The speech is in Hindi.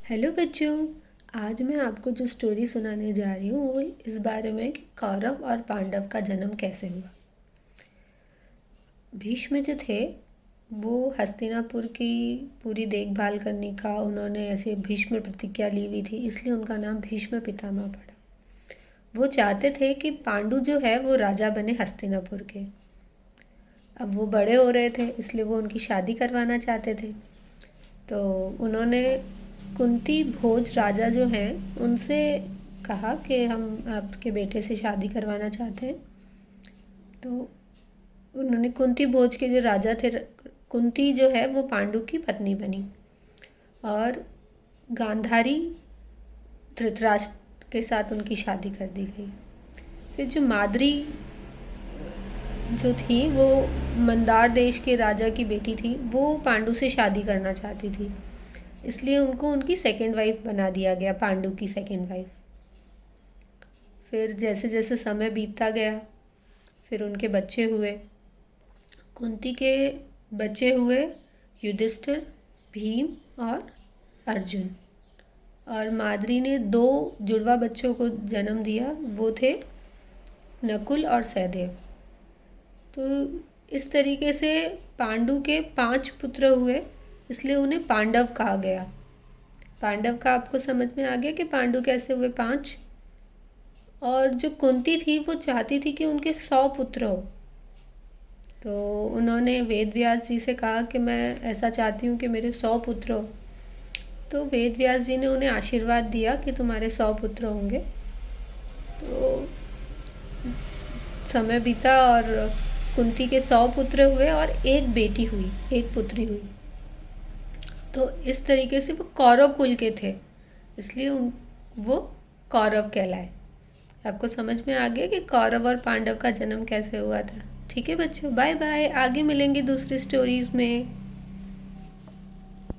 हेलो बच्चों। आज मैं आपको जो स्टोरी सुनाने जा रही हूँ वो इस बारे में कि कौरव और पांडव का जन्म कैसे हुआ। भीष्म जो थे वो हस्तिनापुर की पूरी देखभाल करने का उन्होंने ऐसे भीष्म प्रतिज्ञा ली हुई थी, इसलिए उनका नाम भीष्म पितामह पड़ा। वो चाहते थे कि पांडु जो है वो राजा बने हस्तिनापुर के। अब वो बड़े हो रहे थे इसलिए वो उनकी शादी करवाना चाहते थे। तो उन्होंने कुंती भोज राजा जो हैं उनसे कहा कि हम आपके बेटे से शादी करवाना चाहते हैं। तो उन्होंने कुंती भोज के जो राजा थे, कुंती जो है वो पांडु की पत्नी बनी और गांधारी धृतराष्ट्र के साथ उनकी शादी कर दी गई। फिर जो माद्री जो थी वो मंदार देश के राजा की बेटी थी, वो पांडु से शादी करना चाहती थी, इसलिए उनको उनकी सेकंड वाइफ बना दिया गया, पांडु की सेकंड वाइफ। फिर जैसे जैसे समय बीतता गया फिर उनके बच्चे हुए। कुंती के बच्चे हुए युधिष्ठिर, भीम और अर्जुन। और माद्री ने 2 जुड़वा बच्चों को जन्म दिया, वो थे नकुल और सहदेव। तो इस तरीके से पांडु के 5 पुत्र हुए, इसलिए उन्हें पांडव कहा गया। पांडव का आपको समझ में आ गया कि पांडु कैसे हुए 5। और जो कुंती थी वो चाहती थी कि उनके 100 पुत्र हो। तो उन्होंने वेद व्यास जी से कहा कि मैं ऐसा चाहती हूँ कि मेरे 100 पुत्र हो। तो वेद व्यास जी ने उन्हें आशीर्वाद दिया कि तुम्हारे 100 पुत्र होंगे। तो समय बीता और कुंती के 100 पुत्र हुए और एक बेटी हुई, एक पुत्री हुई। तो इस तरीके से वो कौरव कुल के थे, इसलिए वो कौरव कहलाए। आपको समझ में आ गया कि कौरव और पांडव का जन्म कैसे हुआ था। ठीक है बच्चों, बाय बाय। आगे मिलेंगे दूसरी स्टोरीज में।